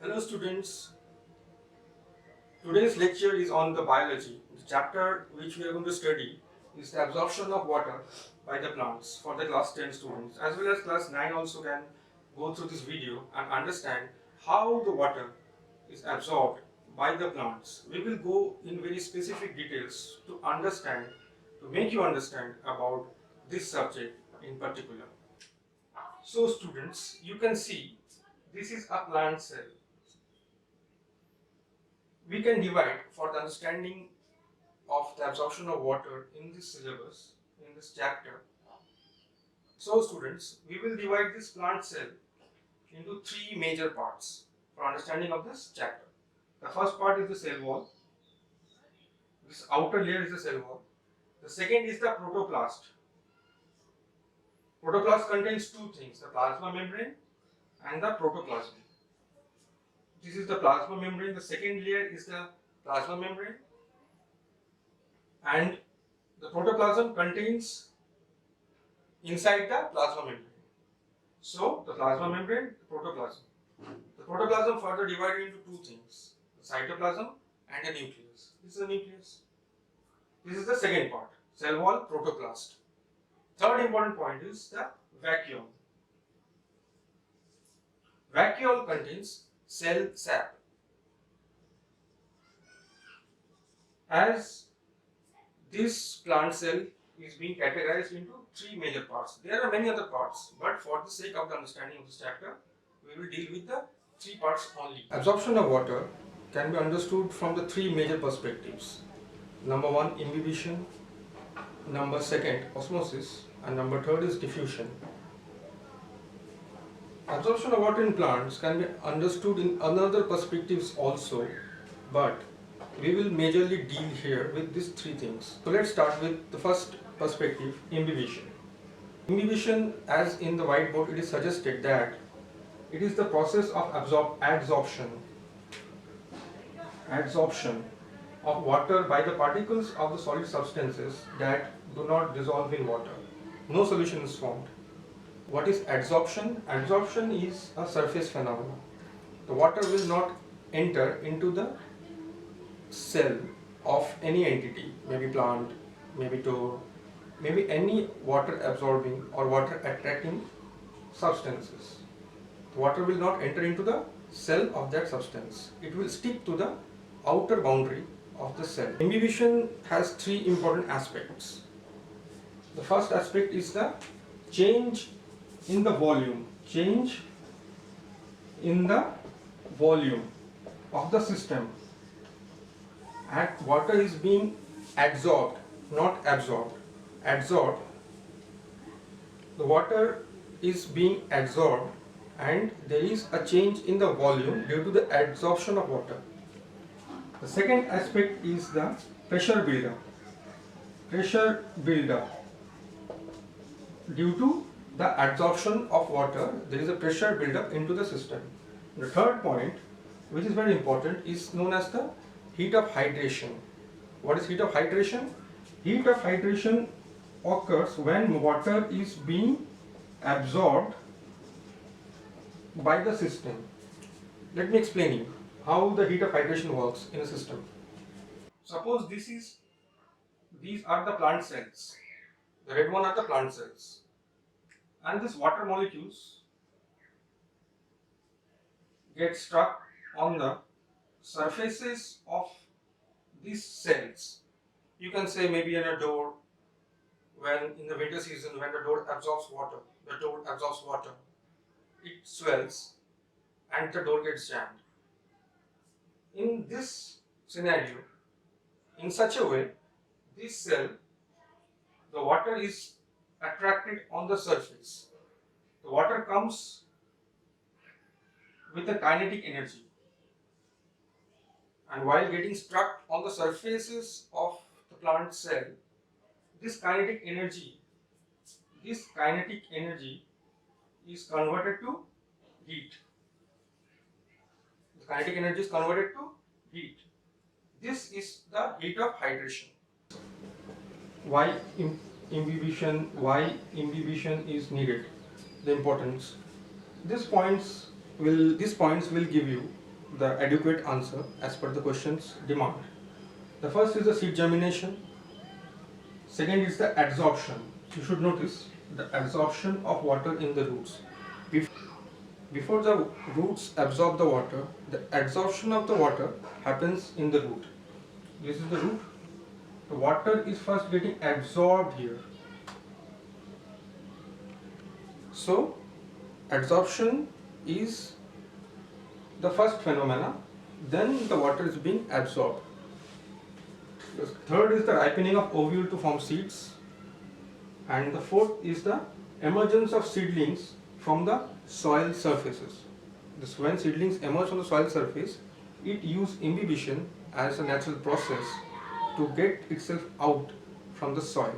Hello students, today's lecture is on the biology. The chapter which we are going to study is the absorption of water by the plants for the class 10 students, as well as class 9 also can go through this video and understand how the water is absorbed by the plants. We will go in very specific details to understand, to make you understand about this subject in particular. So students, you can see this is a plant cell. We can divide for the understanding of the absorption of water in this syllabus, in this chapter. So students, we will divide this plant cell into three major parts for understanding of this chapter. The first part is the cell wall. This outer layer is the cell wall. The second is the protoplast. Protoplast contains two things, the plasma membrane and the protoplasm. This is the plasma membrane. The second layer is the plasma membrane, and the protoplasm contains inside the plasma membrane. So, the plasma membrane, the protoplasm. The protoplasm further divided into two things, the cytoplasm and a nucleus. This is the nucleus. This is the second part, cell wall, protoplast. Third important point is the vacuole. Vacuole contains cell sap. As this plant cell is being categorized into three major parts. There are many other parts, but for the sake of the understanding of this chapter, we will deal with the three parts only. Absorption of water can be understood from the three major perspectives. Number one, imbibition. Number second, osmosis. And number third is diffusion. Absorption of water in plants can be understood in another perspectives also, but we will majorly deal here with these three things. So let's start with the first perspective, imbibition. Imbibition, as in the whiteboard, it is suggested that it is the process of adsorption of water by the particles of the solid substances that do not dissolve in water. No solution is formed. What is adsorption? Adsorption is a surface phenomenon. The water will not enter into the cell of any entity, maybe plant, maybe toad, maybe any water absorbing or water attracting substances. The water will not enter into the cell of that substance. It will stick to the outer boundary of the cell. Imbibition has three important aspects. The first aspect is the change in the volume. Change in the volume of the system. And water is being adsorbed, not absorbed. Adsorbed. The water is being adsorbed and there is a change in the volume due to the adsorption of water. The second aspect is the pressure buildup. Pressure buildup. Due to the adsorption of water, there is a pressure buildup into the system. The third point, which is very important, is known as the heat of hydration. What is heat of hydration? Heat of hydration occurs when water is being absorbed by the system. Let me explain you how the heat of hydration works in a system. Suppose these are the plant cells. The red one are the plant cells. And these water molecules get stuck on the surfaces of these cells. You can say maybe in a door, when in the winter season, when the door absorbs water, it swells and the door gets jammed. In this scenario, in such a way, this cell, the water is attracted on the surface. The water comes with a kinetic energy, and while getting struck on the surfaces of the plant cell, this kinetic energy is converted to heat. The kinetic energy is converted to heat. This is the heat of hydration. Why imbibition is needed? The importance. These points will give you the adequate answer as per the question's demand. The first is the seed germination. Second is the adsorption. You should notice the adsorption of water in the roots. Before the roots absorb the water, the adsorption of the water happens in the root. This is the root. The water is first getting absorbed here. So, adsorption is the first phenomena, then the water is being absorbed. The third is the ripening of ovule to form seeds, and the fourth is the emergence of seedlings from the soil surfaces. This when seedlings emerge from the soil surface, it uses imbibition as a natural process to get itself out from the soil.